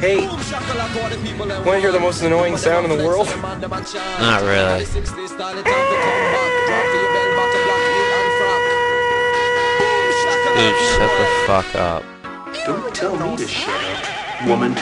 Hey, want to hear the most annoying sound in the world? Not really. Dude, shut the fuck up. Don't tell me to shut up, woman.